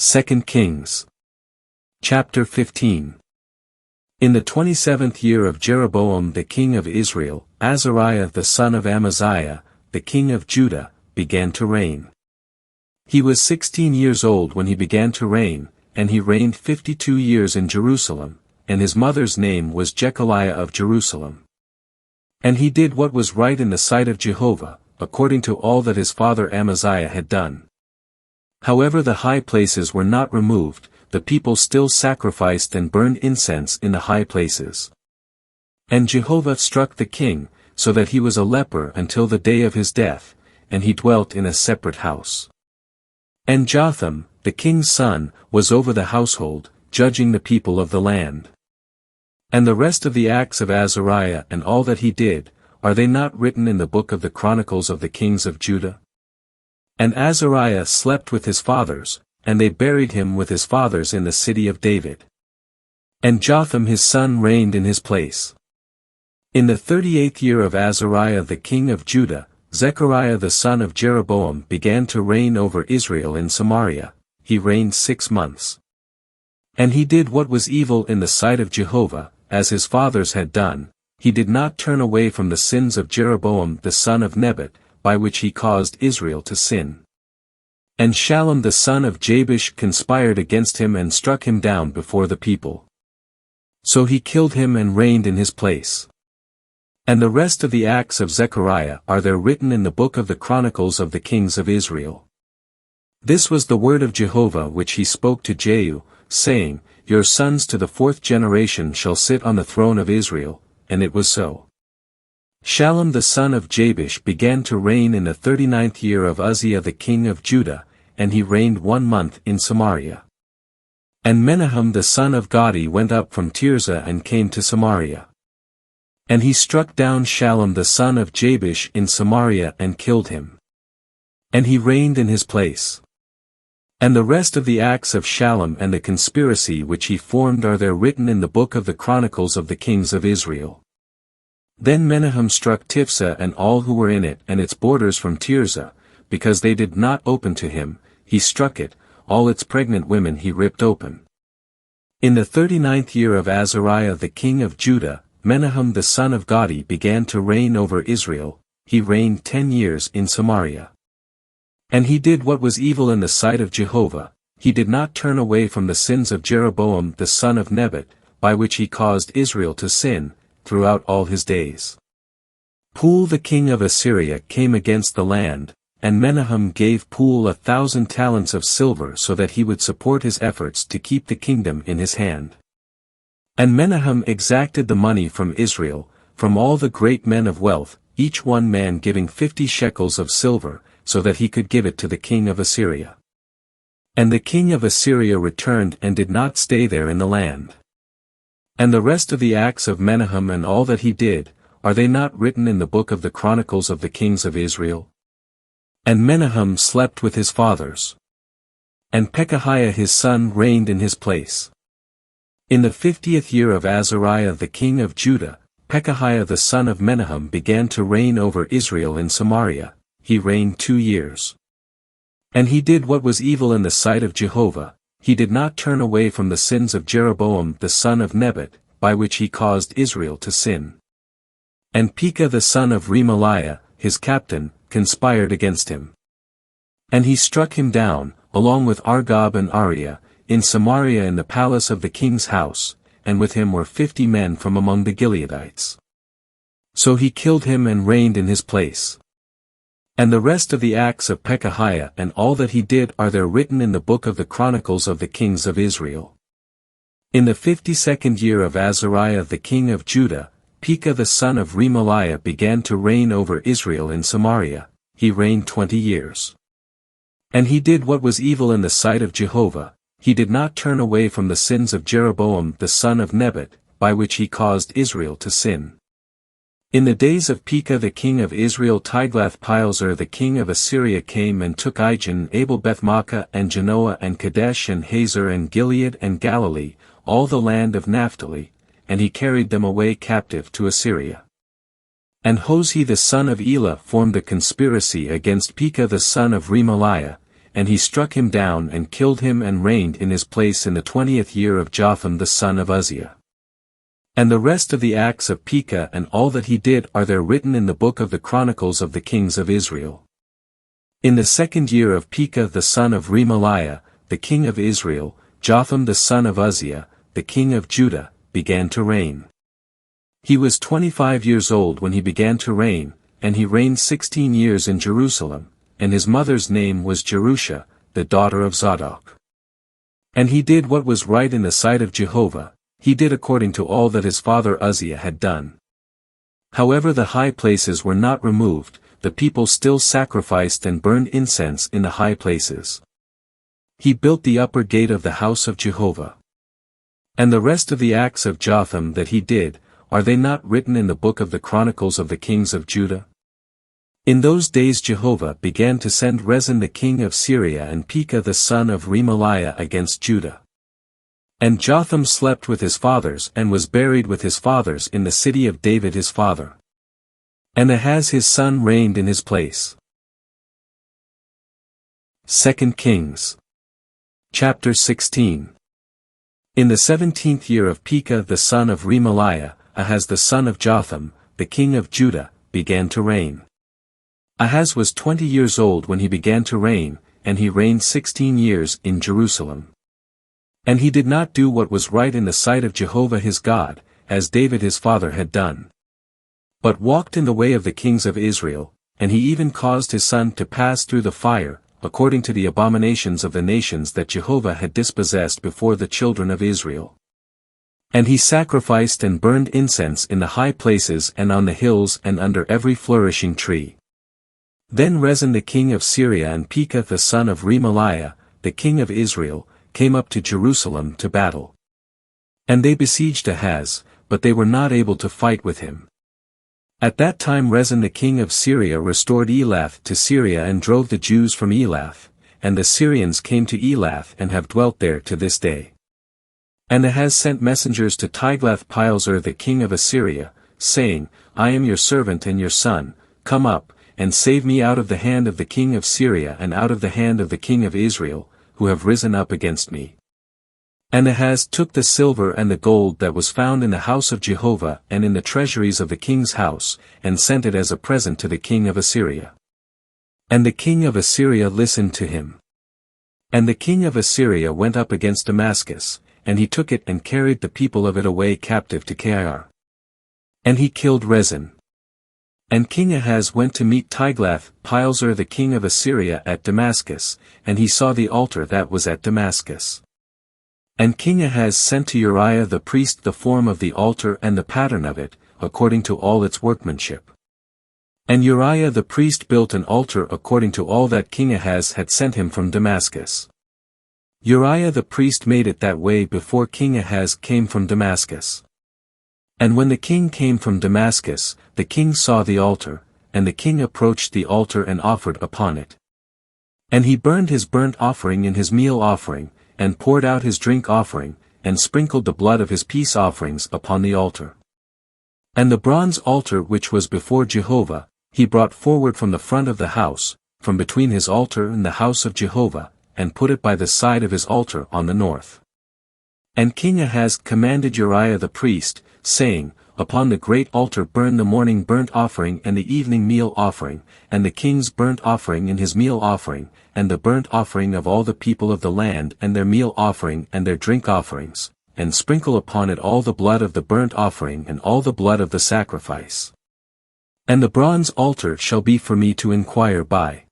2 Kings. Chapter 15. In the 27th year of Jeroboam the king of Israel, Azariah the son of Amaziah, the king of Judah, began to reign. He was 16 years old when he began to reign, and he reigned 52 years in Jerusalem, and his mother's name was Jecoliah of Jerusalem. And he did what was right in the sight of Jehovah, according to all that his father Amaziah had done. However, the high places were not removed, the people still sacrificed and burned incense in the high places. And Jehovah struck the king, so that he was a leper until the day of his death, and he dwelt in a separate house. And Jotham, the king's son, was over the household, judging the people of the land. And the rest of the acts of Azariah and all that he did, are they not written in the book of the chronicles of the kings of Judah? And Azariah slept with his fathers, and they buried him with his fathers in the city of David. And Jotham his son reigned in his place. In the 38th year of Azariah the king of Judah, Zechariah the son of Jeroboam began to reign over Israel in Samaria. He reigned 6 months. And he did what was evil in the sight of Jehovah, as his fathers had done. He did not turn away from the sins of Jeroboam the son of Nebat, by which he caused Israel to sin. And Shallum the son of Jabesh conspired against him and struck him down before the people. So he killed him and reigned in his place. And the rest of the acts of Zechariah are there written in the book of the chronicles of the kings of Israel. This was the word of Jehovah which he spoke to Jehu, saying, Your sons to the 4th generation shall sit on the throne of Israel, and it was so. Shallum the son of Jabesh began to reign in the 39th year of Uzziah the king of Judah, and he reigned 1 month in Samaria. And Menahem the son of Gadi went up from Tirzah and came to Samaria. And he struck down Shallum the son of Jabesh in Samaria and killed him. And he reigned in his place. And the rest of the acts of Shallum and the conspiracy which he formed are there written in the book of the chronicles of the kings of Israel. Then Menahem struck Tiphsah and all who were in it and its borders from Tirzah, because they did not open to him, he struck it, all its pregnant women he ripped open. In the 39th year of Azariah the king of Judah, Menahem the son of Gadi began to reign over Israel. He reigned 10 years in Samaria. And he did what was evil in the sight of Jehovah. He did not turn away from the sins of Jeroboam the son of Nebat, by which he caused Israel to sin, throughout all his days. Pul the king of Assyria came against the land, and Menahem gave Pul 1,000 talents of silver so that he would support his efforts to keep the kingdom in his hand. And Menahem exacted the money from Israel, from all the great men of wealth, each one man giving 50 shekels of silver, so that he could give it to the king of Assyria. And the king of Assyria returned and did not stay there in the land. And the rest of the acts of Menahem and all that he did, are they not written in the book of the chronicles of the kings of Israel? And Menahem slept with his fathers. And Pekahiah his son reigned in his place. In the 50th year of Azariah the king of Judah, Pekahiah the son of Menahem began to reign over Israel in Samaria. He reigned 2 years. And he did what was evil in the sight of Jehovah. He did not turn away from the sins of Jeroboam the son of Nebat, by which he caused Israel to sin. And Pekah the son of Remaliah, his captain, conspired against him. And he struck him down, along with Argob and Ariah, in Samaria in the palace of the king's house, and with him were 50 men from among the Gileadites. So he killed him and reigned in his place. And the rest of the acts of Pekahiah and all that he did are there written in the book of the chronicles of the kings of Israel. In the 52nd year of Azariah the king of Judah, Pekah the son of Remaliah began to reign over Israel in Samaria. He reigned 20 years. And he did what was evil in the sight of Jehovah. He did not turn away from the sins of Jeroboam the son of Nebat, by which he caused Israel to sin. In the days of Pekah the king of Israel, Tiglath-Pileser the king of Assyria came and took Ijon, Abel-Beth-Maachah and Genoa and Kadesh and Hazor and Gilead and Galilee, all the land of Naphtali, and he carried them away captive to Assyria. And Hoshea the son of Elah formed a conspiracy against Pekah the son of Remaliah, and he struck him down and killed him and reigned in his place in the 20th year of Jotham the son of Uzziah. And the rest of the acts of Pekah and all that he did are there written in the book of the chronicles of the kings of Israel. In the 2nd year of Pekah the son of Remaliah, the king of Israel, Jotham the son of Uzziah, the king of Judah, began to reign. He was 25 years old when he began to reign, and he reigned 16 years in Jerusalem, and his mother's name was Jerusha, the daughter of Zadok. And he did what was right in the sight of Jehovah, he did according to all that his father Uzziah had done. However, the high places were not removed, the people still sacrificed and burned incense in the high places. He built the upper gate of the house of Jehovah. And the rest of the acts of Jotham that he did, are they not written in the book of the chronicles of the kings of Judah? In those days Jehovah began to send Rezin the king of Syria and Pekah the son of Remaliah against Judah. And Jotham slept with his fathers and was buried with his fathers in the city of David his father. And Ahaz his son reigned in his place. 2 Kings Chapter 16. In the 17th year of Pekah the son of Remaliah, Ahaz the son of Jotham, the king of Judah, began to reign. Ahaz was 20 years old when he began to reign, and he reigned 16 years in Jerusalem. And he did not do what was right in the sight of Jehovah his God, as David his father had done. But walked in the way of the kings of Israel, and he even caused his son to pass through the fire, according to the abominations of the nations that Jehovah had dispossessed before the children of Israel. And he sacrificed and burned incense in the high places and on the hills and under every flourishing tree. Then Rezin the king of Syria and Pekah the son of Remaliah, the king of Israel, came up to Jerusalem to battle. And they besieged Ahaz, but they were not able to fight with him. At that time Rezin the king of Syria restored Elath to Syria and drove the Jews from Elath, and the Syrians came to Elath and have dwelt there to this day. And Ahaz sent messengers to Tiglath-Pileser the king of Assyria, saying, I am your servant and your son, come up, and save me out of the hand of the king of Syria and out of the hand of the king of Israel, who have risen up against me. And Ahaz took the silver and the gold that was found in the house of Jehovah and in the treasuries of the king's house, and sent it as a present to the king of Assyria. And the king of Assyria listened to him. And the king of Assyria went up against Damascus, and he took it and carried the people of it away captive to Kir. And he killed Rezin. And King Ahaz went to meet Tiglath-Pileser the king of Assyria at Damascus, and he saw the altar that was at Damascus. And King Ahaz sent to Uriah the priest the form of the altar and the pattern of it, according to all its workmanship. And Uriah the priest built an altar according to all that King Ahaz had sent him from Damascus. Uriah the priest made it that way before King Ahaz came from Damascus. And when the king came from Damascus, the king saw the altar, and the king approached the altar and offered upon it. And he burned his burnt offering and his meal offering, and poured out his drink offering, and sprinkled the blood of his peace offerings upon the altar. And the bronze altar which was before Jehovah, he brought forward from the front of the house, from between his altar and the house of Jehovah, and put it by the side of his altar on the north. And King Ahaz commanded Uriah the priest, saying, Upon the great altar burn the morning burnt offering and the evening meal offering, and the king's burnt offering and his meal offering, and the burnt offering of all the people of the land and their meal offering and their drink offerings, and sprinkle upon it all the blood of the burnt offering and all the blood of the sacrifice. And the bronze altar shall be for me to inquire by.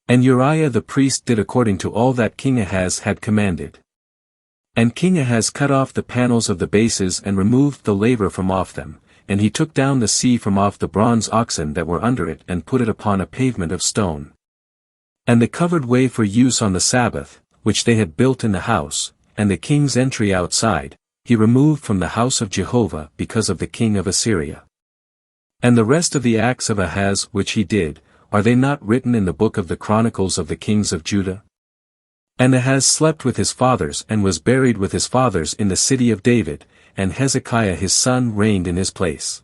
And Uriah the priest did according to all that King Ahaz had commanded. And King Ahaz cut off the panels of the bases and removed the laver from off them, and he took down the sea from off the bronze oxen that were under it and put it upon a pavement of stone. And the covered way for use on the Sabbath, which they had built in the house, and the king's entry outside, he removed from the house of Jehovah because of the king of Assyria. And the rest of the acts of Ahaz which he did, are they not written in the book of the chronicles of the kings of Judah? And Ahaz slept with his fathers and was buried with his fathers in the city of David, and Hezekiah his son reigned in his place.